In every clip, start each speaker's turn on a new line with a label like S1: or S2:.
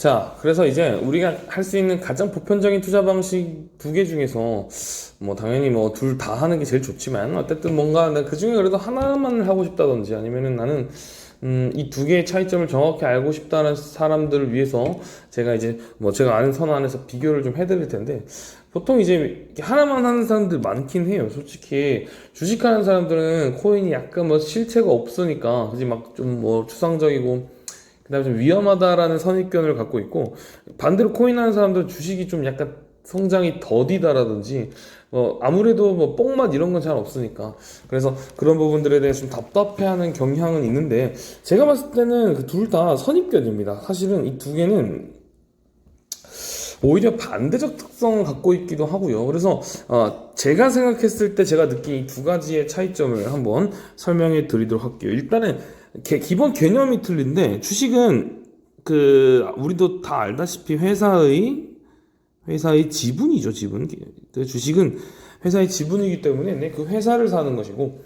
S1: 자, 그래서 이제 우리가 할 수 있는 가장 보편적인 투자 방식 두 개 중에서 뭐 당연히 뭐 둘 다 하는 게 제일 좋지만 어쨌든 뭔가 내가 그 중에 그래도 하나만 하고 싶다든지 아니면은 나는 이 두 개의 차이점을 정확히 알고 싶다는 사람들을 위해서 제가 이제 뭐 제가 아는 선호 안에서 비교를 좀 해드릴 텐데 보통 이제 이렇게 하나만 하는 사람들 많긴 해요. 솔직히 주식하는 사람들은 코인이 약간 뭐 실체가 없으니까 그지 막 좀 뭐 추상적이고 그다음에 좀 위험하다라는 선입견을 갖고 있고 반대로 코인 하는 사람들은 주식이 좀 약간 성장이 더디다라든지 뭐 아무래도 뭐 뽕맛 이런 건 잘 없으니까 그래서 그런 부분들에 대해서 좀 답답해하는 경향은 있는데 제가 봤을 때는 그 둘 다 선입견입니다. 사실은 이 두 개는 오히려 반대적 특성을 갖고 있기도 하고요. 그래서 제가 생각했을 때 제가 느낀 이 두 가지의 차이점을 한번 설명해 드리도록 할게요. 일단은 기본 개념이 틀린데 주식은 그 우리도 다 알다시피 회사의 지분이죠, 지분. 그 주식은 회사의 지분이기 때문에 그 회사를 사는 것이고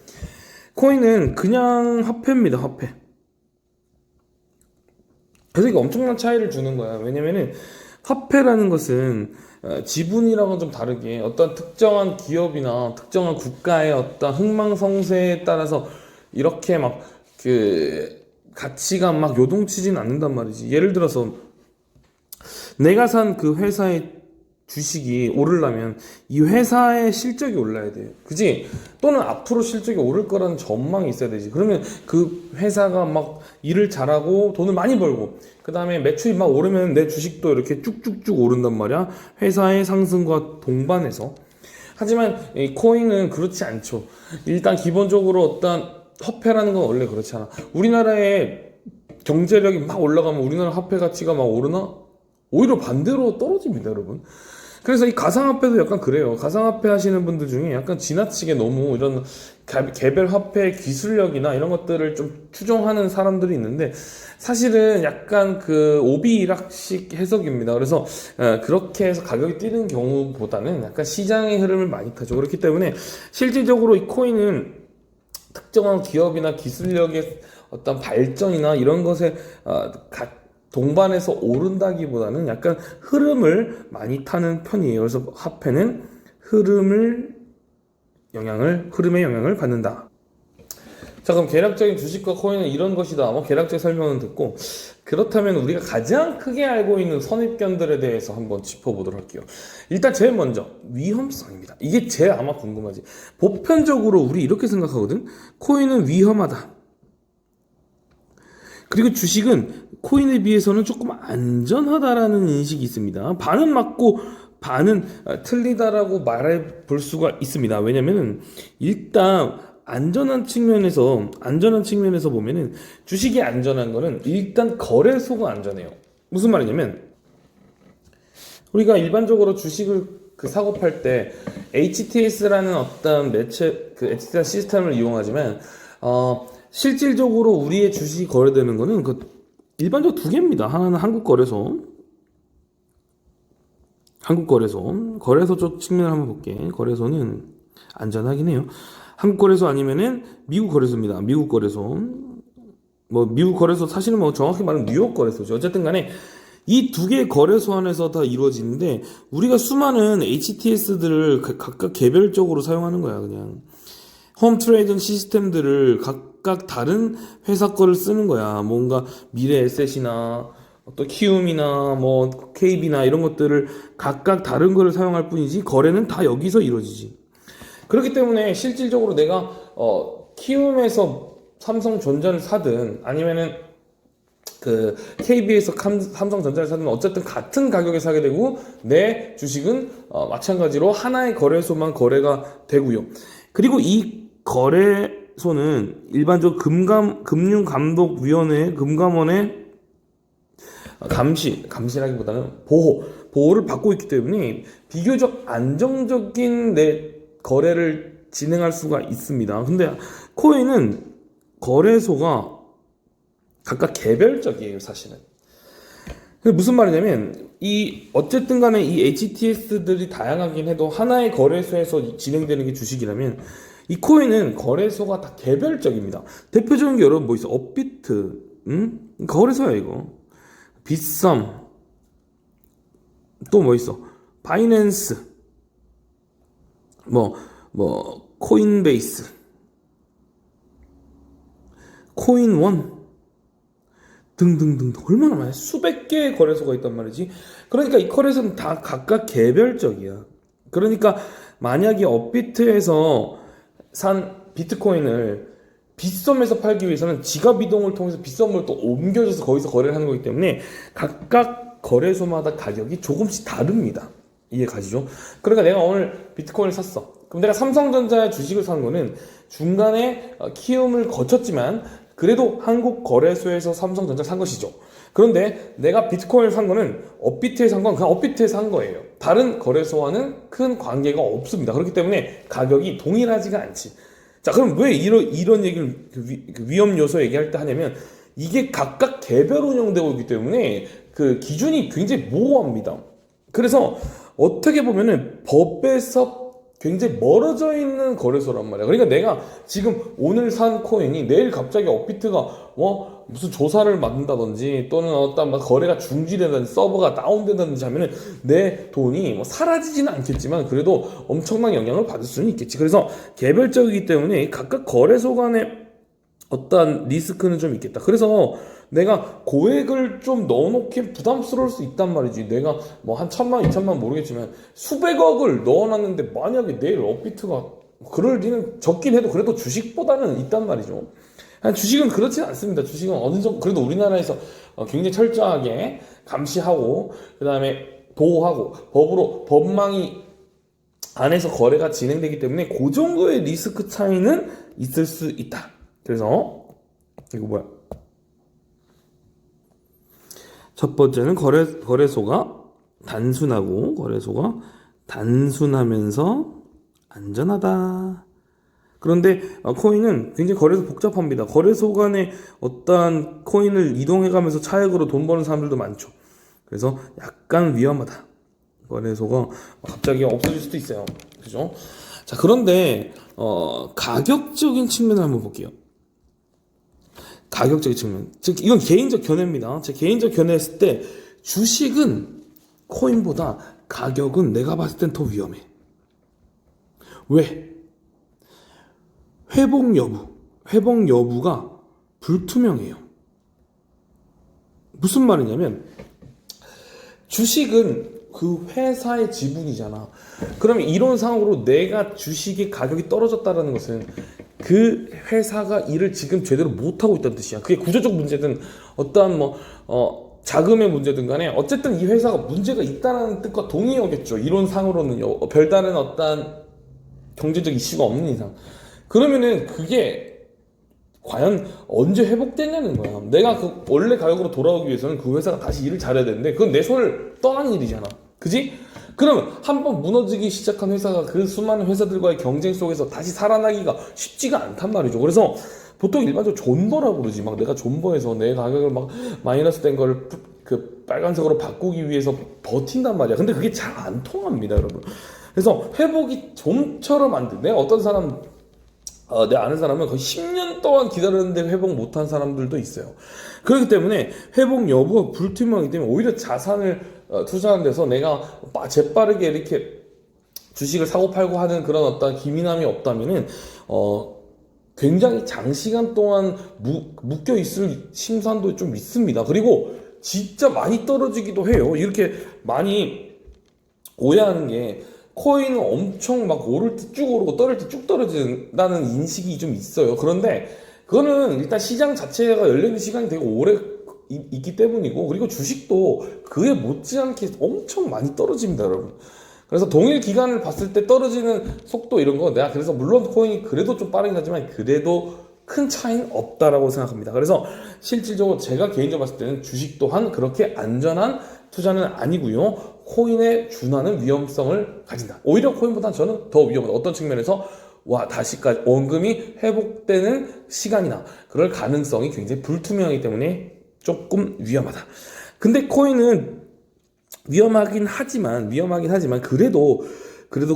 S1: 코인은 그냥 화폐입니다, 화폐. 그래서 이게 엄청난 차이를 주는 거야. 왜냐면은 화폐라는 것은 지분이랑은 좀 다르게 어떤 특정한 기업이나 특정한 국가의 어떤 흥망성쇠에 따라서 이렇게 막 그 가치가 막 요동치진 않는단 말이지. 예를 들어서 내가 산 그 회사의 주식이 오르려면 이 회사의 실적이 올라야 돼요. 그지? 또는 앞으로 실적이 오를 거라는 전망이 있어야 되지. 그러면 그 회사가 막 일을 잘하고 돈을 많이 벌고 그 다음에 매출이 막 오르면 내 주식도 이렇게 쭉쭉쭉 오른단 말이야. 회사의 상승과 동반해서. 하지만 이 코인은 그렇지 않죠. 일단 기본적으로 어떤 화폐라는 건 원래 그렇지 않아. 우리나라의 경제력이 막 올라가면 우리나라 화폐 가치가 막 오르나? 오히려 반대로 떨어집니다, 여러분. 그래서 이 가상화폐도 약간 그래요. 가상화폐 하시는 분들 중에 약간 지나치게 너무 이런 개별 화폐 기술력이나 이런 것들을 좀 추종하는 사람들이 있는데 사실은 약간 그 오비일학식 해석입니다. 그래서 그렇게 해서 가격이 뛰는 경우보다는 약간 시장의 흐름을 많이 타죠. 그렇기 때문에 실질적으로 이 코인은 특정한 기업이나 기술력의 어떤 발전이나 이런 것에 동반해서 오른다기보다는 약간 흐름을 많이 타는 편이에요. 그래서 화폐는 흐름의 영향을 받는다. 자, 그럼 개략적인 주식과 코인은 이런 것이다. 뭐 개략적 설명은 듣고 그렇다면 우리가 가장 크게 알고 있는 선입견들에 대해서 한번 짚어보도록 할게요. 일단 제일 먼저 위험성입니다. 이게 제일 아마 궁금하지. 보편적으로 우리 이렇게 생각하거든. 코인은 위험하다. 그리고 주식은 코인에 비해서는 조금 안전하다라는 인식이 있습니다. 반은 맞고 반은 틀리다라고 말해 볼 수가 있습니다. 왜냐면은 일단 안전한 측면에서 보면은 주식이 안전한 거는 일단 거래소가 안전해요. 무슨 말이냐면 우리가 일반적으로 주식을 사고 팔 때 HTS라는 어떤 매체 그 HTS 시스템을 이용하지만 실질적으로 우리의 주식이 거래되는 거는 일반적으로 두 개입니다. 하나는 거래소 쪽 측면을 한번 볼게. 거래소는 안전하긴 해요. 한국 거래소 아니면은 미국 거래소입니다. 미국 거래소. 미국 거래소 사실은 정확히 말하면 뉴욕 거래소죠. 어쨌든 간에 이 두 개의 거래소 안에서 다 이루어지는데 우리가 수많은 HTS들을 각각 개별적으로 사용하는 거야, 그냥. 홈 트레이딩 시스템들을 각각 다른 회사 거를 쓰는 거야. 뭔가 미래에셋이나 또 키움이나 KB나 이런 것들을 각각 다른 거를 사용할 뿐이지 거래는 다 여기서 이루어지지. 그렇기 때문에 실질적으로 내가 키움에서 삼성전자를 사든 아니면은 그 KB에서 삼성전자를 사든 어쨌든 같은 가격에 사게 되고 내 주식은 마찬가지로 하나의 거래소만 거래가 되고요. 그리고 이 거래소는 일반적으로 금융감독위원회 금감원의 감시라기보다는 보호를 받고 있기 때문에 비교적 안정적인 내 거래를 진행할 수가 있습니다. 근데 코인은 거래소가 각각 개별적이에요, 사실은. 무슨 말이냐면 어쨌든 간에 이 HTS들이 다양하긴 해도 하나의 거래소에서 진행되는 게 주식이라면 이 코인은 거래소가 다 개별적입니다. 대표적인 게 여러분 뭐 있어? 업비트, 거래소야 이거. 빗썸, 또 뭐 있어? 바이낸스, 코인베이스, 코인원 등등등 얼마나 많아? 수백 개의 거래소가 있단 말이지. 그러니까 이 거래소는 다 각각 개별적이야. 그러니까 만약에 업비트에서 산 비트코인을 빗썸에서 팔기 위해서는 지갑 이동을 통해서 빗썸을 또 옮겨줘서 거기서 거래를 하는 거기 때문에 각각 거래소마다 가격이 조금씩 다릅니다. 이해 가시죠? 그러니까 내가 오늘 비트코인을 샀어. 그럼 내가 삼성전자의 주식을 산 거는 중간에 키움을 거쳤지만 그래도 한국 거래소에서 삼성전자 산 것이죠. 그런데 내가 비트코인을 산 거는 업비트에 산 건 그냥 업비트에서 산 거예요. 다른 거래소와는 큰 관계가 없습니다. 그렇기 때문에 가격이 동일하지가 않지. 자, 그럼 왜 이런 얘기를 위험 요소 얘기할 때 하냐면 이게 각각 개별 운영되고 있기 때문에 그 기준이 굉장히 모호합니다. 그래서 어떻게 보면은 법에서 굉장히 멀어져 있는 거래소란 말이야. 그러니까 내가 지금 오늘 산 코인이 내일 갑자기 업비트가 무슨 조사를 받는다든지 또는 어떤 거래가 중지된다든지 서버가 다운된다든지 하면은 내 돈이 사라지지는 않겠지만 그래도 엄청난 영향을 받을 수는 있겠지. 그래서 개별적이기 때문에 각각 거래소 간의 어떤 리스크는 좀 있겠다. 그래서 내가 고액을 좀 넣어놓기 부담스러울 수 있단 말이지. 내가 한 1,000만, 2,000만 모르겠지만 수백억을 넣어놨는데 만약에 내일 업비트가 그럴 리는 적긴 해도 그래도 주식보다는 있단 말이죠. 주식은 그렇진 않습니다. 주식은 어느 정도 그래도 우리나라에서 굉장히 철저하게 감시하고 그 다음에 보호하고 법망이 안에서 거래가 진행되기 때문에 그 정도의 리스크 차이는 있을 수 있다. 그래서 이거 뭐야? 첫 번째는 거래소가 단순하면서 안전하다. 그런데 코인은 굉장히 거래소 복잡합니다. 거래소 간에 어떠한 코인을 이동해가면서 차액으로 돈 버는 사람들도 많죠. 그래서 약간 위험하다. 거래소가 갑자기 없어질 수도 있어요. 그죠? 자, 그런데 가격적인 측면을 한번 볼게요. 가격적인 측면. 즉 이건 개인적 견해입니다. 제 개인적 견해했을 때 주식은 코인보다 가격은 내가 봤을 땐 더 위험해. 왜? 회복 여부가 불투명해요. 무슨 말이냐면 주식은 그 회사의 지분이잖아. 그러면 이론상으로 내가 주식의 가격이 떨어졌다는 것은 그 회사가 일을 지금 제대로 못하고 있다는 뜻이야. 그게 구조적 문제든 어떠한 자금의 문제든 간에 어쨌든 이 회사가 문제가 있다는 뜻과 동의어겠죠. 이론상으로는요. 별다른 어떠한 경제적 이슈가 없는 이상. 그러면은 그게 과연 언제 회복되냐는 거야. 내가 그 원래 가격으로 돌아오기 위해서는 그 회사가 다시 일을 잘해야 되는데 그건 내 손을 떠난 일이잖아. 그지? 그러면 한번 무너지기 시작한 회사가 그 수많은 회사들과의 경쟁 속에서 다시 살아나기가 쉽지가 않단 말이죠. 그래서 보통 일반적으로 존버라고 그러지. 막 내가 존버해서 내 가격을 막 마이너스 된 거를 그 빨간색으로 바꾸기 위해서 버틴단 말이야. 근데 그게 잘 안 통합니다, 여러분. 그래서 회복이 좀처럼 안 돼. 내가 어떤 사람 내 아는 사람은 거의 10년 동안 기다렸는데 회복 못한 사람들도 있어요. 그렇기 때문에 회복 여부가 불투명하기 때문에 오히려 자산을 투자하는 데서 내가 재빠르게 이렇게 주식을 사고 팔고 하는 그런 어떤 기민함이 없다면은 굉장히 장시간 동안 묶여 있을 심산도 좀 있습니다. 그리고 진짜 많이 떨어지기도 해요. 이렇게 많이 오해하는 게 코인은 엄청 막 오를 때 쭉 오르고 떨어질 때 쭉 떨어진다는 인식이 좀 있어요. 그런데 그거는 일단 시장 자체가 열리는 시간이 되게 오래 있기 때문이고, 그리고 주식도 그에 못지않게 엄청 많이 떨어집니다, 여러분. 그래서 동일 기간을 봤을 때 떨어지는 속도 이런 거 내가 그래서 물론 코인이 그래도 좀 빠르긴 하지만 그래도 큰 차이는 없다라고 생각합니다. 그래서 실질적으로 제가 개인적으로 봤을 때는 주식 또한 그렇게 안전한 투자는 아니고요. 코인에 준하는 위험성을 가진다. 오히려 코인보다 저는 더 위험하다. 어떤 측면에서 다시까지 원금이 회복되는 시간이나 그럴 가능성이 굉장히 불투명하기 때문에 조금 위험하다. 근데 코인은 위험하긴 하지만 그래도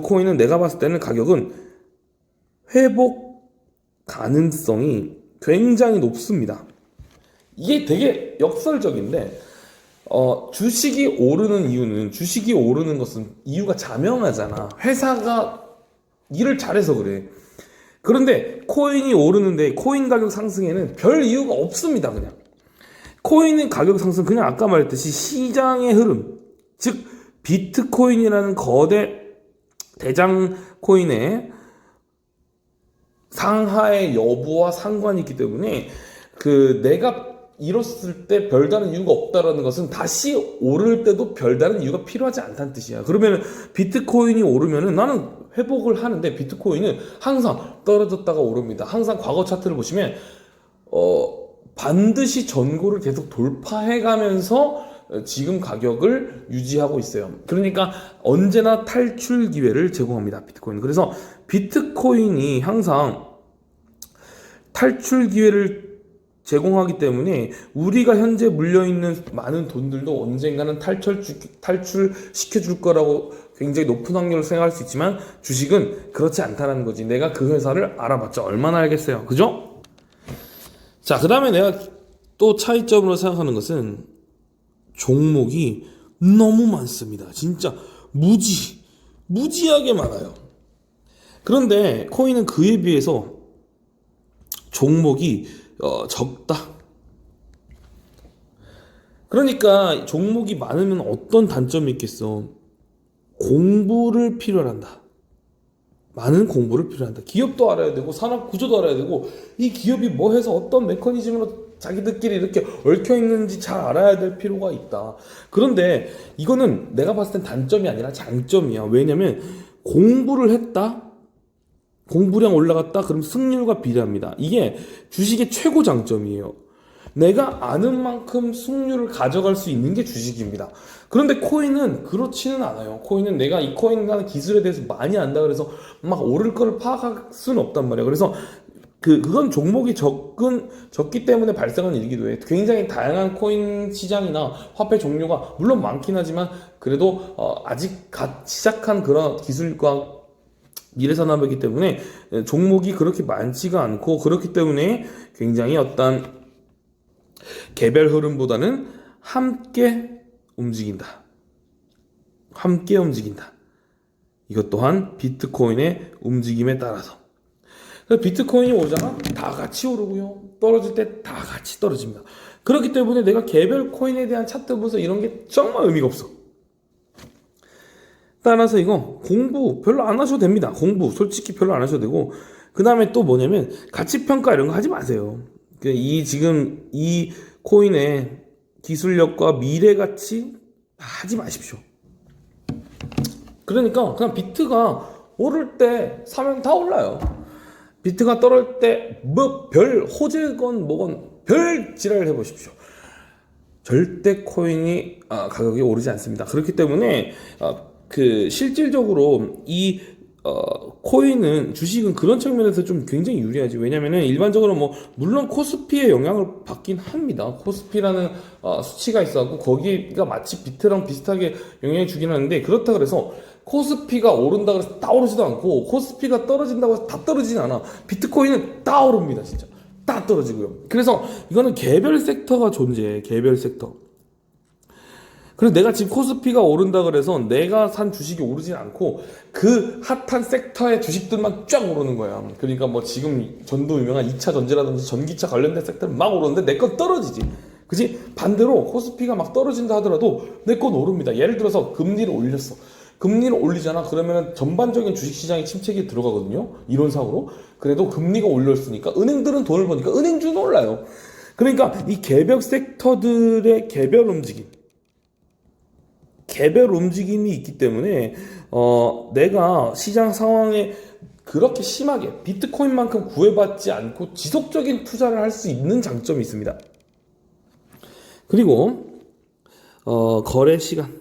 S1: 코인은 내가 봤을 때는 가격은 회복 가능성이 굉장히 높습니다. 이게 되게 역설적인데 주식이 오르는 이유는, 주식이 오르는 것은 이유가 자명하잖아. 회사가 일을 잘해서 그래. 그런데 코인이 오르는데 코인 가격 상승에는 별 이유가 없습니다. 그냥 코인의 가격 상승, 그냥 아까 말했듯이 시장의 흐름, 즉 비트코인이라는 거대 대장 코인의 상하의 여부와 상관이 있기 때문에 내가 잃었을 때 별다른 이유가 없다라는 것은 다시 오를 때도 별다른 이유가 필요하지 않다는 뜻이야. 그러면 비트코인이 오르면은 나는 회복을 하는데, 비트코인은 항상 떨어졌다가 오릅니다. 항상 과거 차트를 보시면 반드시 전고를 계속 돌파해가면서 지금 가격을 유지하고 있어요. 그러니까 언제나 탈출 기회를 제공합니다, 비트코인. 그래서 비트코인이 항상 탈출 기회를 제공하기 때문에 우리가 현재 물려있는 많은 돈들도 언젠가는 탈출시켜줄 거라고 굉장히 높은 확률을 생각할 수 있지만, 주식은 그렇지 않다는 거지. 내가 그 회사를 알아봤자 얼마나 알겠어요. 그죠? 자, 그 다음에 내가 또 차이점으로 생각하는 것은 종목이 너무 많습니다. 진짜 무지하게 많아요. 그런데 코인은 그에 비해서 종목이 적다. 그러니까 종목이 많으면 어떤 단점이 있겠어? 공부를 필요로 한다. 많은 공부를 필요로 한다. 기업도 알아야 되고 산업 구조도 알아야 되고, 이 기업이 뭐 해서 어떤 메커니즘으로 자기들끼리 이렇게 얽혀 있는지 잘 알아야 될 필요가 있다. 그런데 이거는 내가 봤을 땐 단점이 아니라 장점이야. 왜냐면 공부를 했다, 공부량 올라갔다, 그럼 승률과 비례합니다. 이게 주식의 최고 장점이에요. 내가 아는 만큼 승률을 가져갈 수 있는 게 주식입니다. 그런데 코인은 그렇지는 않아요. 코인은 내가 이 코인이라는 기술에 대해서 많이 안다 그래서 막 오를 거를 파악할 수는 없단 말이에요. 그래서 그건 종목이 적기 때문에 발생한 일이기도 해. 굉장히 다양한 코인 시장이나 화폐 종류가 물론 많긴 하지만, 그래도 아직 갓 시작한 그런 기술과 미래산업이기 때문에 종목이 그렇게 많지가 않고, 그렇기 때문에 굉장히 어떤 개별 흐름보다는 함께 움직인다. 함께 움직인다. 이것 또한 비트코인의 움직임에 따라서. 비트코인이 오르잖아? 다 같이 오르고요. 떨어질 때 다 같이 떨어집니다. 그렇기 때문에 내가 개별 코인에 대한 차트 분석 이런 게 정말 의미가 없어. 따라서 이거 공부 별로 안 하셔도 됩니다. 공부 솔직히 별로 안 하셔도 되고, 그 다음에 또 뭐냐면 가치평가 이런 거 하지 마세요. 지금 이 코인의 기술력과 미래 가치 하지 마십시오. 그러니까 그냥 비트가 오를 때 사면 다 올라요. 비트가 떨어질 때 뭐 별 호재건 뭐건 별 지랄을 해보십시오. 절대 코인이 가격이 오르지 않습니다. 그렇기 때문에 실질적으로 이 코인은, 주식은 그런 측면에서 좀 굉장히 유리하지. 왜냐면은 일반적으로 물론 코스피의 영향을 받긴 합니다. 코스피라는 수치가 있어갖고 거기가 마치 비트랑 비슷하게 영향을 주긴 하는데, 그렇다 그래서 코스피가 오른다 그래서 다 오르지도 않고, 코스피가 떨어진다고 해서 다 떨어지진 않아. 비트코인은 다 오릅니다. 진짜 다 떨어지고요. 그래서 이거는 개별 섹터가 존재해. 개별 섹터. 그래서 내가 지금 코스피가 오른다 그래서 내가 산 주식이 오르진 않고, 그 핫한 섹터의 주식들만 쫙 오르는 거야. 그러니까 지금 전도 유명한 2차 전지라든지 전기차 관련된 섹터는 막 오르는데 내 건 떨어지지. 그지? 반대로 코스피가 막 떨어진다 하더라도 내 건 오릅니다. 예를 들어서 금리를 올렸어. 금리를 올리잖아. 그러면 전반적인 주식시장에 침체기 들어가거든요. 이론상으로. 그래도 금리가 올렸으니까 은행들은 돈을 버니까 은행주는 올라요. 그러니까 이 개별 섹터들의 개별 움직임이 있기 때문에 내가 시장 상황에 그렇게 심하게 비트코인만큼 구애받지 않고 지속적인 투자를 할 수 있는 장점이 있습니다. 그리고 거래 시간,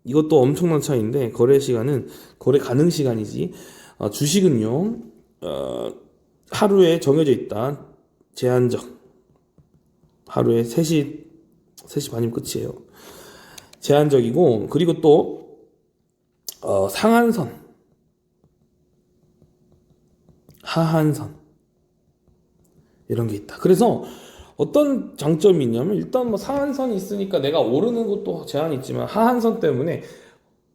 S1: 이것도 엄청난 차이인데, 거래 시간은 거래 가능 시간이지, 주식은요 하루에 정해져 있다. 제한적. 하루에 3시 반이면 끝이에요. 제한적이고, 그리고 또 상한선, 하한선 이런 게 있다. 그래서 어떤 장점이 있냐면 일단 뭐 상한선이 있으니까 내가 오르는 것도 제한이 있지만 하한선 때문에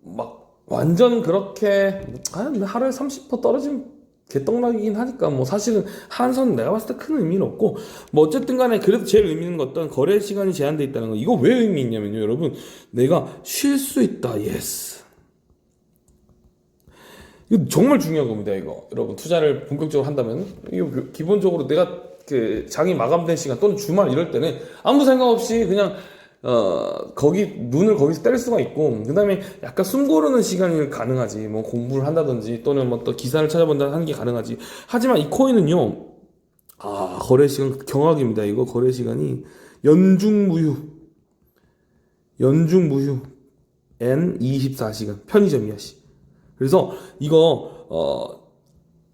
S1: 막 완전 그렇게 하루에 30% 떨어지면 개떡락이긴 하니까 뭐 사실은 하한선 내가 봤을 때 큰 의미는 없고 뭐 어쨌든 간에 그래도 제일 의미 있는 건 어떤 거래 시간이 제한돼 있다는 거. 이거 왜 의미 있냐면요 여러분, 내가 쉴 수 있다. 예스. 이거 정말 중요한 겁니다. 이거 여러분 투자를 본격적으로 한다면 이거 기본적으로 내가 그 장이 마감된 시간 또는 주말 이럴 때는 아무 생각 없이 그냥 거기 눈을 거기서 뗄 수가 있고, 그 다음에 약간 숨 고르는 시간이 가능하지. 뭐 공부를 한다든지 또는 뭐 또 기사를 찾아본다 하는 게 가능하지. 하지만 이 코인은요, 거래 시간 경악입니다. 이거 거래 시간이 연중무휴 N 24시간 편의점이야 씨. 그래서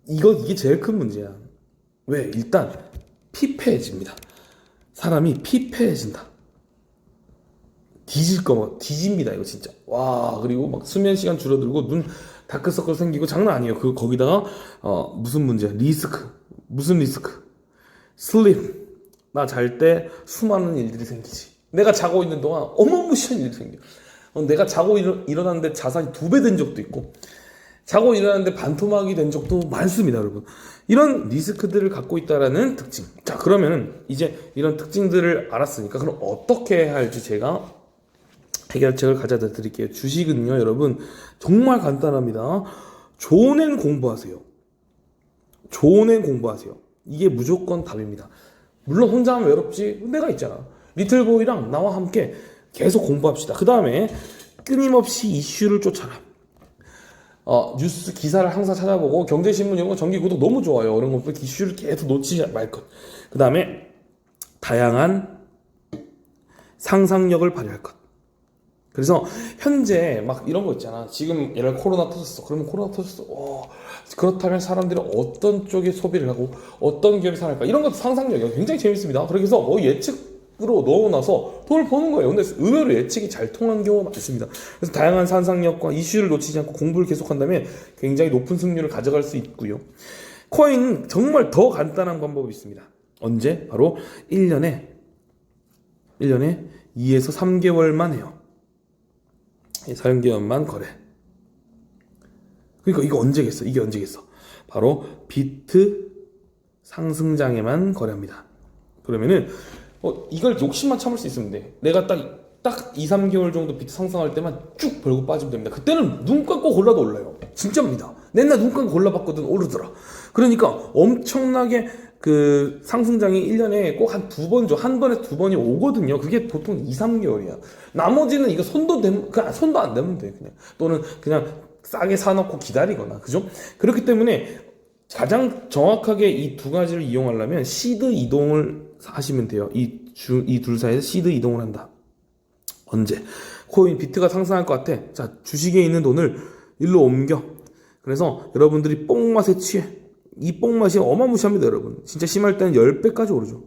S1: 이게 제일 큰 문제야. 왜? 일단 피폐해집니다. 사람이 피폐해진다. 뒤집니다 이거 진짜. 와, 그리고 막 수면 시간 줄어들고 눈 다크서클 생기고 장난 아니에요. 거기다가 무슨 문제? 무슨 리스크? 슬립. 나 잘 때 수많은 일들이 생기지. 내가 자고 있는 동안 어마무시한 일이 생겨. 내가 자고 일어났는데 자산이 2배 된 적도 있고, 자고 일어났는데 반토막이 된 적도 많습니다, 여러분. 이런 리스크들을 갖고 있다라는 특징. 자, 그러면은 이제 이런 특징들을 알았으니까 그럼 어떻게 해야 할지 제가 해결책을 가져다 드릴게요. 주식은요, 여러분, 정말 간단합니다. 좋은 앤 공부하세요. 이게 무조건 답입니다. 물론 혼자 하면 외롭지. 내가 있잖아. 리틀보이랑 나와 함께 계속 공부합시다. 그 다음에 끊임없이 이슈를 쫓아라. 뉴스 기사를 항상 찾아보고, 경제신문 이런 거 정기 구독 너무 좋아요. 이런 거 이슈를 계속 놓치지 말 것. 그 다음에 다양한 상상력을 발휘할 것. 그래서 현재 막 이런 거 있잖아. 지금 예를 들어 코로나 터졌어. 그러면 코로나 터졌어. 그렇다면 사람들이 어떤 쪽에 소비를 하고 어떤 기업이 살아날까? 이런 것도 상상력이 굉장히 재밌습니다. 그래서 예측으로 넣어놔서 돈을 버는 거예요. 근데 의외로 예측이 잘 통한 경우가 많습니다. 그래서 다양한 상상력과 이슈를 놓치지 않고 공부를 계속한다면 굉장히 높은 승률을 가져갈 수 있고요. 코인 정말 더 간단한 방법이 있습니다. 언제? 바로 1년에 2에서 3개월만 해요. 3개월만 거래. 그러니까 이게 언제겠어? 바로 비트 상승장에만 거래합니다. 그러면은 이걸 욕심만 참을 수 있으면 돼. 내가 딱 2, 3개월 정도 비트 상승할 때만 쭉 벌고 빠지면 됩니다. 그때는 눈 감고 골라도 올라요. 진짜입니다. 맨날 눈 감고 골라봤거든. 오르더라. 그러니까 엄청나게 그 상승장이 1년에 꼭 한 2번 한 번에서 2번이 오거든요. 그게 보통 2, 3개월이야. 나머지는 이거 손도 안 대면 돼. 또는 그냥 싸게 사놓고 기다리거나. 그죠? 그렇기 때문에 가장 정확하게 이 두 가지를 이용하려면 시드 이동을 하시면 돼요. 이 둘 사이에서 시드 이동을 한다. 언제? 코인 비트가 상승할 것 같아. 자, 주식에 있는 돈을 일로 옮겨. 그래서 여러분들이 뽕맛에 취해. 이 뽕맛이 어마무시합니다, 여러분. 진짜 심할 때는 10배까지 오르죠.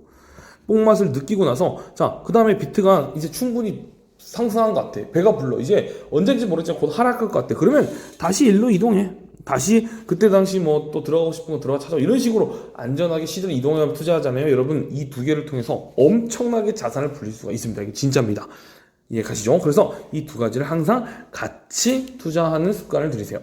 S1: 뽕맛을 느끼고 나서, 자, 그 다음에 비트가 이제 충분히 상승한 것 같아. 배가 불러. 이제 언젠지 모르겠지만 곧 하락할 것 같아. 그러면 다시 일로 이동해. 다시 그때 당시 뭐 또 들어가고 싶은 거 들어가 찾아. 이런 식으로 안전하게 시드를 이동하면 투자하잖아요. 여러분, 이 두 개를 통해서 엄청나게 자산을 불릴 수가 있습니다. 이게 진짜입니다. 이해 가시죠? 그래서 이 두 가지를 항상 같이 투자하는 습관을 들이세요.